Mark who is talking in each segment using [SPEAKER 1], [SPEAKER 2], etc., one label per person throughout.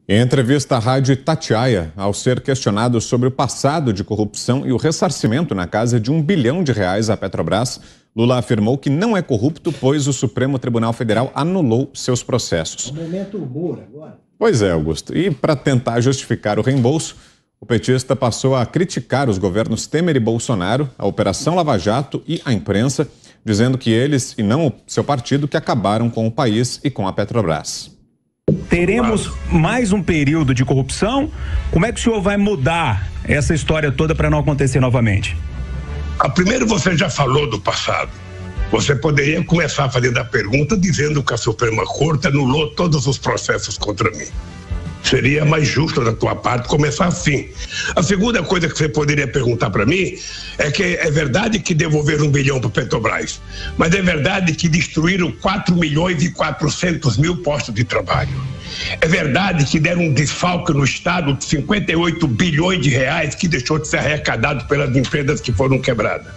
[SPEAKER 1] Em entrevista à rádio Itatiaia, ao ser questionado sobre o passado de corrupção e o ressarcimento na casa de R$1 bilhão à Petrobras, Lula afirmou que não é corrupto, pois o Supremo Tribunal Federal anulou seus processos.
[SPEAKER 2] Momento humor agora.
[SPEAKER 1] Pois é, Augusto. E para tentar justificar o reembolso, o petista passou a criticar os governos Temer e Bolsonaro, a Operação Lava Jato e a imprensa, dizendo que eles, e não o seu partido, que acabaram com o país e com a Petrobras.
[SPEAKER 3] Teremos mais um período de corrupção? Como é que o senhor vai mudar essa história toda para não acontecer novamente?
[SPEAKER 4] Primeiro, você já falou do passado. Você poderia começar fazendo a pergunta dizendo que a Suprema Corte anulou todos os processos contra mim. Seria mais justo da tua parte começar assim. A segunda coisa que você poderia perguntar para mim é que é verdade que devolveram 1 bilhão para a Petrobras, mas é verdade que destruíram 4.400.000 postos de trabalho. É verdade que deram um desfalque no Estado de 58 bilhões de reais que deixou de ser arrecadado pelas empresas que foram quebradas.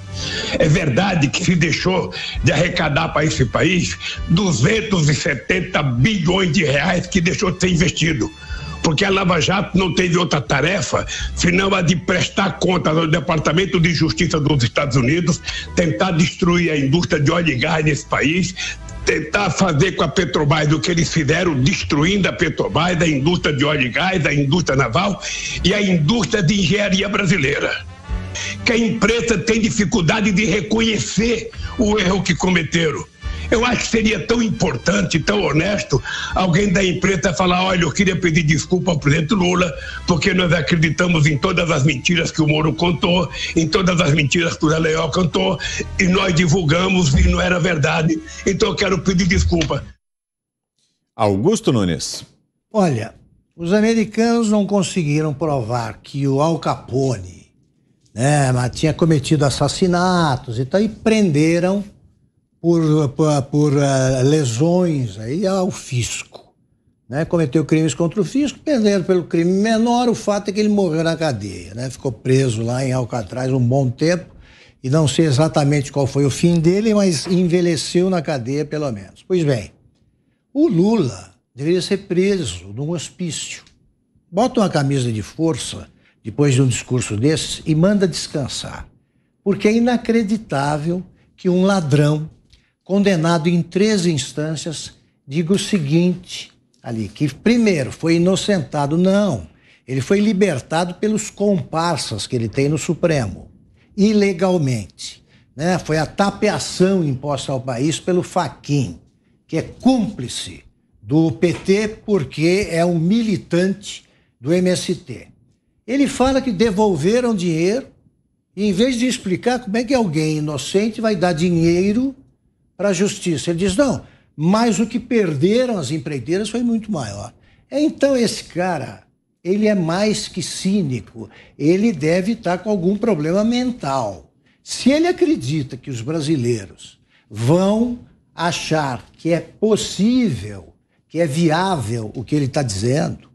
[SPEAKER 4] É verdade que se deixou de arrecadar para esse país 270 bilhões de reais que deixou de ser investido. Porque a Lava Jato não teve outra tarefa senão a de prestar contas ao Departamento de Justiça dos Estados Unidos, tentar destruir a indústria de óleo e gás nesse país, tentar fazer com a Petrobras o que eles fizeram, destruindo a Petrobras, a indústria de óleo e gás, a indústria naval e a indústria de engenharia brasileira. Que a imprensa tem dificuldade de reconhecer o erro que cometeram. Eu acho que seria tão importante, tão honesto, alguém da imprensa falar: olha, eu queria pedir desculpa ao presidente Lula, porque nós acreditamos em todas as mentiras que o Moro contou, em todas as mentiras que o Zé Leal contou, e nós divulgamos e não era verdade. Então eu quero pedir desculpa.
[SPEAKER 1] Augusto Nunes.
[SPEAKER 2] Olha, os americanos não conseguiram provar que o Al Capone, tinha cometido assassinatos e tal, e prenderam por lesões aí ao fisco, cometeu crimes contra o fisco, perdendo pelo crime menor. O fato é que ele morreu na cadeia, ficou preso lá em Alcatraz um bom tempo, e não sei exatamente qual foi o fim dele, mas envelheceu na cadeia pelo menos. Pois bem, o Lula deveria ser preso num hospício. Bota uma camisa de força depois de um discurso desses e manda descansar, porque é inacreditável que um ladrão condenado em 3 instâncias diga o seguinte ali, que primeiro foi inocentado. Não, ele foi libertado pelos comparsas que ele tem no Supremo, ilegalmente, Foi a tapeação imposta ao país pelo Fachin, que é cúmplice do PT porque é um militante do MST. Ele fala que devolveram dinheiro e, em vez de explicar como é que alguém inocente vai dar dinheiro para a justiça, ele diz: não, mas o que perderam as empreiteiras foi muito maior. Então esse cara, ele é mais que cínico, ele deve estar com algum problema mental. Se ele acredita que os brasileiros vão achar que é possível, que é viável o que ele está dizendo,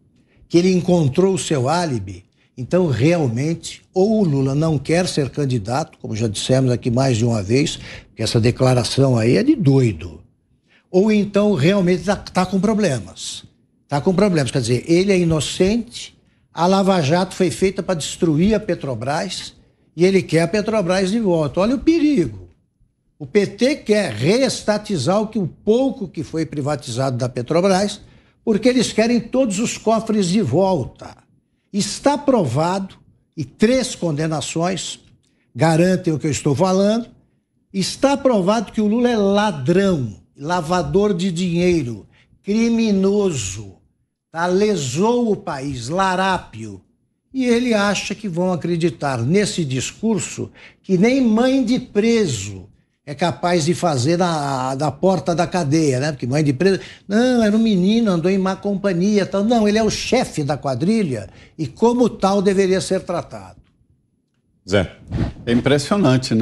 [SPEAKER 2] que ele encontrou o seu álibi, então realmente ou o Lula não quer ser candidato, como já dissemos aqui mais de uma vez, porque essa declaração aí é de doido, ou então realmente está com problemas. Está com problemas, quer dizer, ele é inocente, a Lava Jato foi feita para destruir a Petrobras e ele quer a Petrobras de volta. Olha o perigo. O PT quer reestatizar o pouco que foi privatizado da Petrobras, porque eles querem todos os cofres de volta. Está provado, e 3 condenações garantem o que eu estou falando, está provado que o Lula é ladrão, lavador de dinheiro, criminoso, lesou o país, larápio. E ele acha que vão acreditar nesse discurso que nem mãe de preso é capaz de fazer na porta da cadeia, Porque mãe de preso, não, era um menino, andou em má companhia, tal. Não, ele é o chefe da quadrilha e como tal deveria ser tratado.
[SPEAKER 1] Zé.
[SPEAKER 5] É impressionante,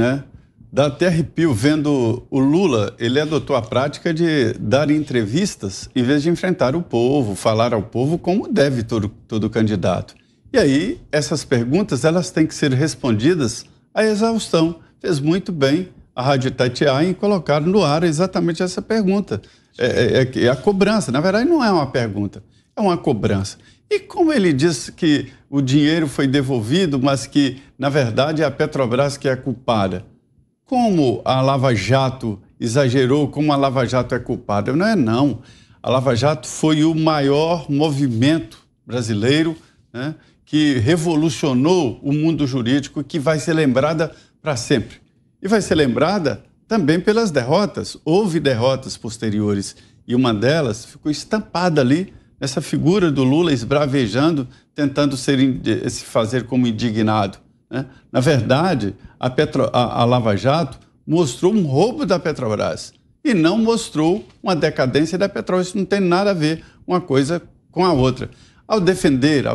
[SPEAKER 5] Dá até arrepio vendo o Lula. Ele adotou a prática de dar entrevistas em vez de enfrentar o povo, falar ao povo como deve todo candidato. E aí, essas perguntas, elas têm que ser respondidas à exaustão. Fez muito bem a Rádio Itatiaia em colocar no ar exatamente essa pergunta. É a cobrança. Na verdade, não é uma pergunta. É uma cobrança. E como ele diz que o dinheiro foi devolvido, mas que, na verdade, é a Petrobras que é culpada? Como a Lava Jato exagerou, como a Lava Jato é culpada? Não é, não. A Lava Jato foi o maior movimento brasileiro, né, que revolucionou o mundo jurídico, que vai ser lembrada para sempre. E vai ser lembrada também pelas derrotas. Houve derrotas posteriores e uma delas ficou estampada ali nessa figura do Lula esbravejando, tentando se fazer como indignado, né? Na verdade, a Lava Jato mostrou um roubo da Petrobras e não mostrou uma decadência da Petrobras. Isso não tem nada a ver uma coisa com a outra. Ao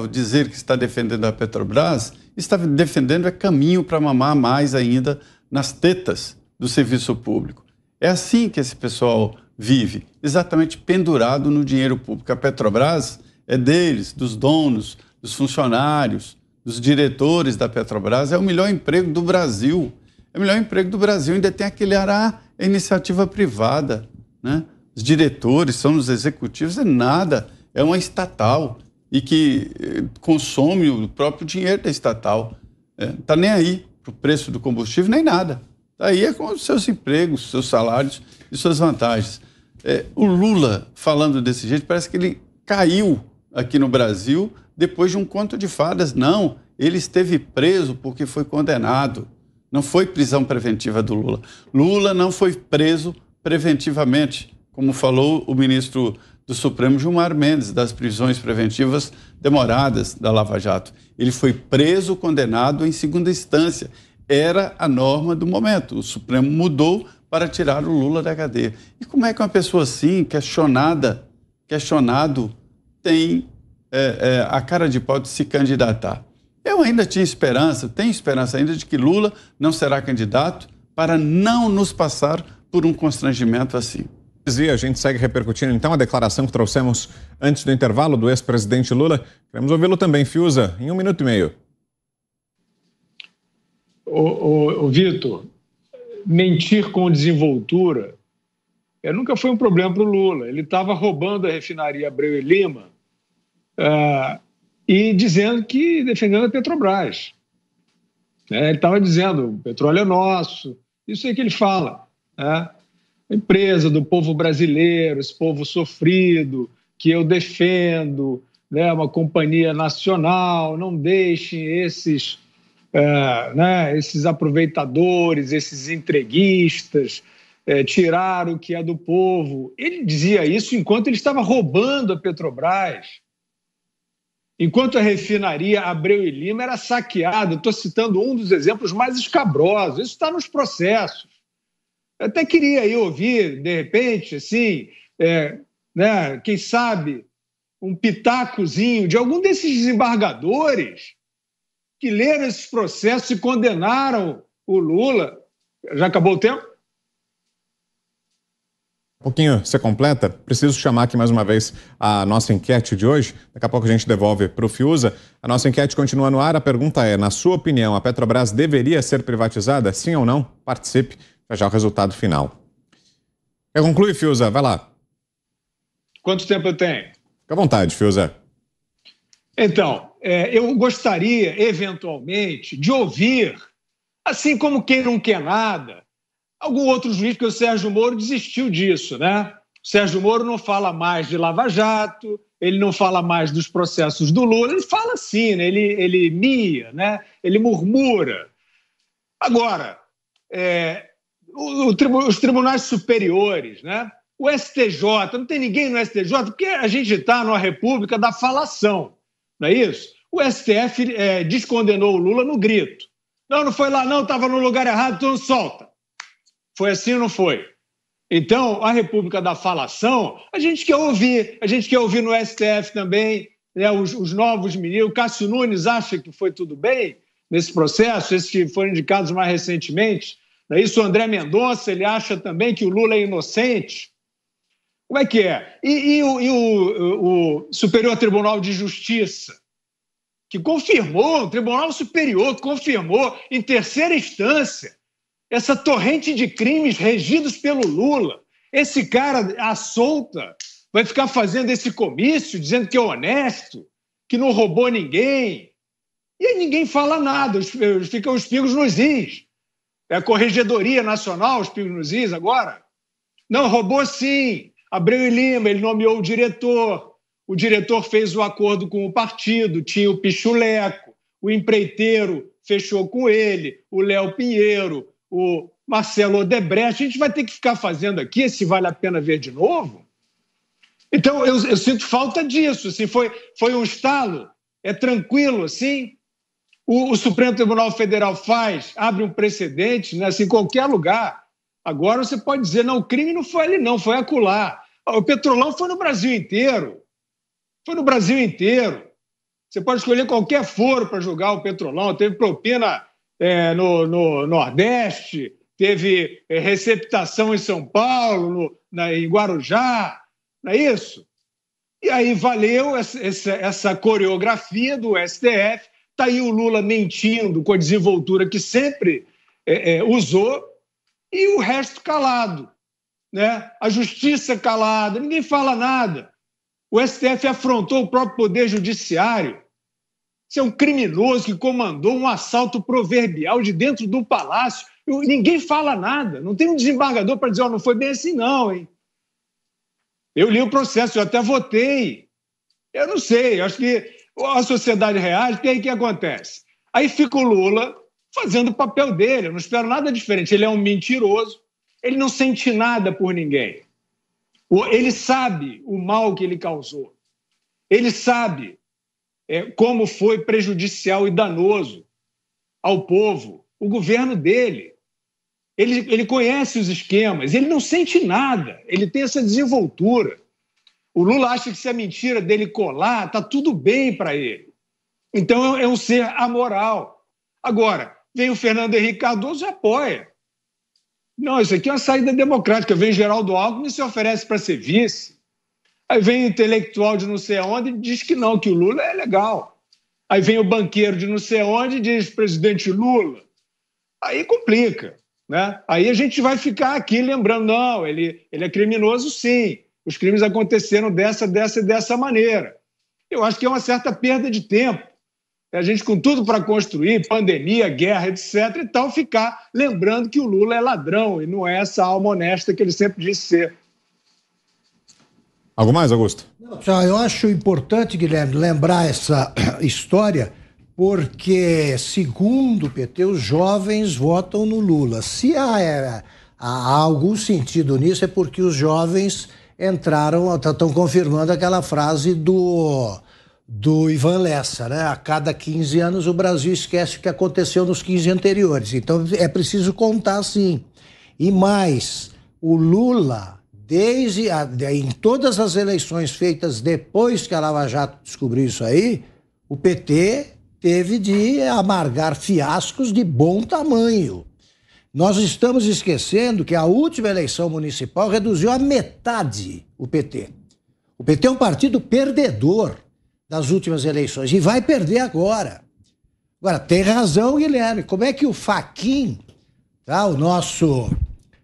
[SPEAKER 5] dizer que está defendendo a Petrobras, está defendendo caminho para mamar mais ainda nas tetas do serviço público. É assim que esse pessoal vive, exatamente pendurado no dinheiro público. A Petrobras é deles, dos donos, dos funcionários, dos diretores da Petrobras. É o melhor emprego do Brasil. É o melhor emprego do Brasil. Ainda tem aquele iniciativa privada, né? Os diretores são os executivos, é nada. É uma estatal e que consome o próprio dinheiro da estatal. Não está nem aí para o preço do combustível, nem nada. Está aí com os seus empregos, seus salários e suas vantagens. O Lula, falando desse jeito, parece que ele caiu aqui no Brasil depois de um conto de fadas. Não, ele esteve preso porque foi condenado. Não foi prisão preventiva do Lula. Lula não foi preso preventivamente, como falou o ministro do Supremo, Gilmar Mendes, das prisões preventivas demoradas da Lava Jato. Ele foi preso, condenado em segunda instância. Era a norma do momento. O Supremo mudou para tirar o Lula da cadeia. E como é que uma pessoa assim, questionado, tem a cara de pau de se candidatar? Eu ainda tenho esperança ainda de que Lula não será candidato para não nos passar por um constrangimento assim.
[SPEAKER 1] E a gente segue repercutindo, então, a declaração que trouxemos antes do intervalo do ex-presidente Lula. Queremos ouvi-lo também, Fiuza, em 1 minuto e meio.
[SPEAKER 6] Vitor, mentir com desenvoltura nunca foi um problema para o Lula. Ele estava roubando a refinaria Abreu e Lima e dizendo que defendendo a Petrobras. Ele estava dizendo, o petróleo é nosso, isso aí que ele fala, né? A empresa do povo brasileiro, esse povo sofrido, que eu defendo, né? Uma companhia nacional, não deixem esses aproveitadores, esses entreguistas, tirar o que é do povo. Ele dizia isso enquanto ele estava roubando a Petrobras, enquanto a refinaria Abreu e Lima era saqueada. Estou citando um dos exemplos mais escabrosos. Isso está nos processos. Eu até queria aí ouvir, de repente, assim, quem sabe, um pitacozinho de algum desses desembargadores que leram esses processos e condenaram o Lula. Já acabou o tempo?
[SPEAKER 1] Um pouquinho você completa. Preciso chamar aqui mais uma vez a nossa enquete de hoje. Daqui a pouco a gente devolve para o Fiuza. A nossa enquete continua no ar. A pergunta é, na sua opinião, a Petrobras deveria ser privatizada? Sim ou não? Participe. Já o resultado final. Quer concluir, Fiuza? Vai lá.
[SPEAKER 6] Quanto tempo eu tenho?
[SPEAKER 1] Fica à vontade, Fiuza.
[SPEAKER 6] Então, eu gostaria, eventualmente, de ouvir, assim como quem não quer nada, algum outro juiz, porque o Sérgio Moro desistiu disso, né? O Sérgio Moro não fala mais de Lava Jato, ele não fala mais dos processos do Lula, ele fala assim, né? Ele mia, né? Ele murmura. Agora, os tribunais superiores, né? O STJ, não tem ninguém no STJ, porque a gente está numa república da falação, não é isso? O STF descondenou o Lula no grito. Não foi lá, não, estava no lugar errado, então solta. Foi assim ou não foi? Então, a república da falação, a gente quer ouvir no STF também, né, os novos ministros. O Cássio Nunes acha que foi tudo bem nesse processo, esses que foram indicados mais recentemente. Não é isso? O André Mendonça, ele acha também que o Lula é inocente. Como é que é? E o Superior Tribunal de Justiça, que confirmou, o Tribunal Superior confirmou em terceira instância essa torrente de crimes regidos pelo Lula. Esse cara à solta Vai ficar fazendo esse comício, dizendo que é honesto, que não roubou ninguém. E aí ninguém fala nada, ficam os pingos nos is. É a Corregedoria Nacional, os pingos nos is agora. Não, roubou sim. Abreu e Lima, ele nomeou o diretor fez o acordo com o partido, tinha o Pichuleco, o empreiteiro fechou com ele, o Léo Pinheiro, o Marcelo Odebrecht. A gente vai ter que ficar fazendo aqui, se vale a pena ver de novo. Então, eu sinto falta disso. Assim, foi um estalo, é tranquilo, assim. O Supremo Tribunal Federal abre um precedente, né, assim, em qualquer lugar. Agora você pode dizer, não, o crime não foi ali, não, foi acolá. O Petrolão foi no Brasil inteiro. Foi no Brasil inteiro. Você pode escolher qualquer foro para julgar o Petrolão. Teve propina no Nordeste, teve receptação em São Paulo, em Guarujá, não é isso? E aí valeu essa coreografia do STF. Está aí o Lula mentindo com a desenvoltura que sempre usou e o resto calado, né? A justiça calada, ninguém fala nada. O STF afrontou o próprio Poder Judiciário. Você é um criminoso que comandou um assalto proverbial de dentro do palácio. Ninguém fala nada. Não tem um desembargador para dizer, não foi bem assim não, hein? Eu li o processo, eu até votei. Eu não sei, acho que a sociedade reage, porque aí o que acontece? Aí fica o Lula fazendo o papel dele, eu não espero nada diferente. Ele é um mentiroso, ele não sente nada por ninguém. Ele sabe o mal que ele causou. Ele sabe como foi prejudicial e danoso ao povo, o governo dele. Ele conhece os esquemas, ele não sente nada, ele tem essa desenvoltura. O Lula acha que se a mentira dele colar, está tudo bem para ele. Então é um ser amoral. Agora, vem o Fernando Henrique Cardoso e apoia. Não, isso aqui é uma saída democrática. Vem Geraldo Alckmin e se oferece para ser vice. Aí vem o intelectual de não sei aonde e diz que não, que o Lula é legal. Aí vem o banqueiro de não sei onde e diz, presidente Lula. Aí complica, né? Aí a gente vai ficar aqui lembrando, não, ele é criminoso sim. Os crimes aconteceram dessa maneira. Eu acho que é uma certa perda de tempo. A gente, com tudo para construir, pandemia, guerra, etc. e tal, ficar lembrando que o Lula é ladrão e não é essa alma honesta que ele sempre disse ser.
[SPEAKER 1] Algo mais, Augusto?
[SPEAKER 2] Eu acho importante, Guilherme, lembrar essa história, porque, segundo o PT, os jovens votam no Lula. Se há algum sentido nisso, é porque os jovens estão confirmando aquela frase do Ivan Lessa, né? A cada 15 anos o Brasil esquece o que aconteceu nos 15 anteriores. Então é preciso contar sim. E mais, o Lula, em todas as eleições feitas depois que a Lava Jato descobriu isso aí, o PT teve de amargar fiascos de bom tamanho. Nós estamos esquecendo que a última eleição municipal reduziu a metade o PT. O PT é um partido perdedor das últimas eleições e vai perder agora. Agora, tem razão, Guilherme. Como é que o Fachin, tá, o nosso...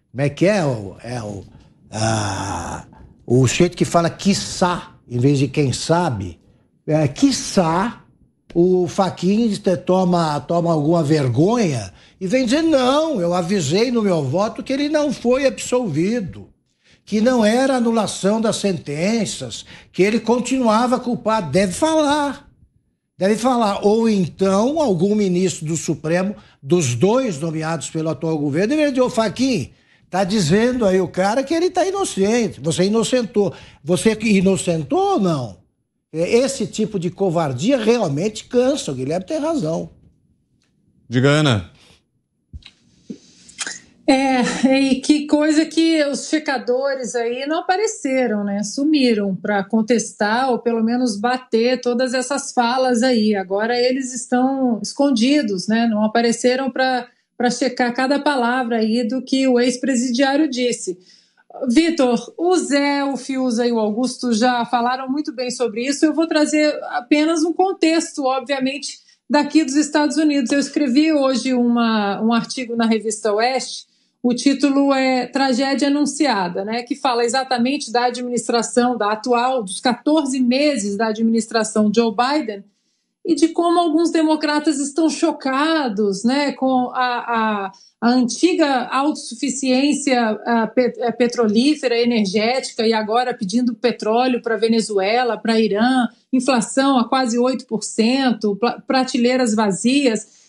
[SPEAKER 2] Como é que é? O sujeito que fala quiçá, em vez de quem sabe, quiçá o Fachin toma alguma vergonha e vem dizer, não, eu avisei no meu voto que ele não foi absolvido, que não era anulação das sentenças, que ele continuava culpado. Deve falar. Ou então algum ministro do Supremo, dos dois nomeados pelo atual governo, deveria dizer, Fachin, está dizendo aí o cara que ele está inocente, você inocentou. Você inocentou ou não? Esse tipo de covardia realmente cansa, o Guilherme tem razão.
[SPEAKER 1] Diga, Ana.
[SPEAKER 7] E que coisa que os checadores aí não apareceram, né? Sumiram para contestar ou pelo menos bater todas essas falas aí. Agora eles estão escondidos, né? Não apareceram para checar cada palavra aí do que o ex-presidiário disse. Vitor, o Zé, o Fiuza e o Augusto já falaram muito bem sobre isso. Eu vou trazer apenas um contexto, obviamente, daqui dos Estados Unidos. Eu escrevi hoje um artigo na revista Oeste, O título é Tragédia Anunciada, né, que fala exatamente da administração da atual, dos 14 meses da administração Joe Biden, e de como alguns democratas estão chocados, né, com a antiga autossuficiência petrolífera, energética, e agora pedindo petróleo para Venezuela, para Irã, inflação a quase 8%, prateleiras vazias.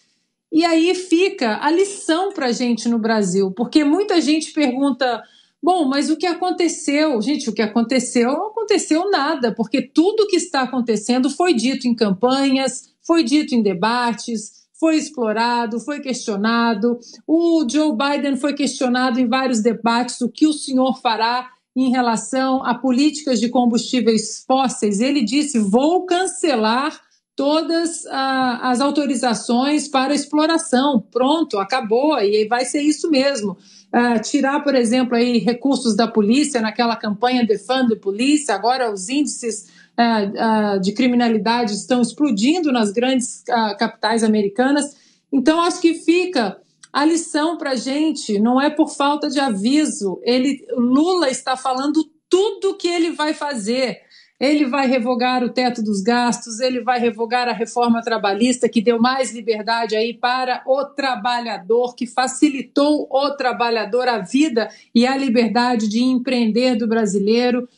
[SPEAKER 7] E aí fica a lição para a gente no Brasil, porque muita gente pergunta, bom, mas o que aconteceu? Gente, o que aconteceu não aconteceu nada, porque tudo que está acontecendo foi dito em campanhas, foi dito em debates, foi explorado, foi questionado. O Joe Biden foi questionado em vários debates o que o senhor fará em relação a políticas de combustíveis fósseis. Ele disse, vou cancelar todas as autorizações para exploração. Pronto, acabou, e vai ser isso mesmo. Tirar, por exemplo, aí, recursos da polícia naquela campanha Defund the Police, agora os índices de criminalidade estão explodindo nas grandes capitais americanas. Então, acho que fica a lição para a gente, não é por falta de aviso. Lula está falando tudo o que ele vai fazer. Ele vai revogar o teto dos gastos, ele vai revogar a reforma trabalhista, que deu mais liberdade aí para o trabalhador, que facilitou o trabalhador a vida e a liberdade de empreender do brasileiro.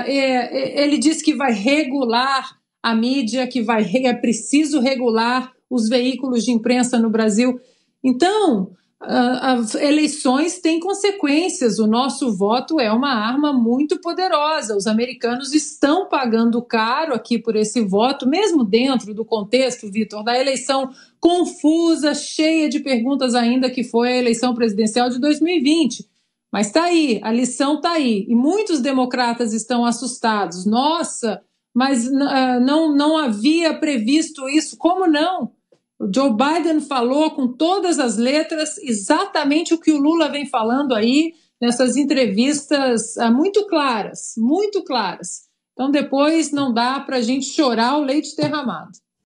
[SPEAKER 7] Ele diz que vai regular a mídia, que é preciso regular os veículos de imprensa no Brasil. Então, as eleições têm consequências, o nosso voto é uma arma muito poderosa, os americanos estão pagando caro aqui por esse voto, mesmo dentro do contexto, Vitor, da eleição confusa, cheia de perguntas ainda, que foi a eleição presidencial de 2020. Mas está aí, a lição está aí, e muitos democratas estão assustados. Nossa, mas não havia previsto isso, como não? O Joe Biden falou com todas as letras exatamente o que o Lula vem falando aí nessas entrevistas muito claras, muito claras. Então depois não dá para a gente chorar o leite derramado.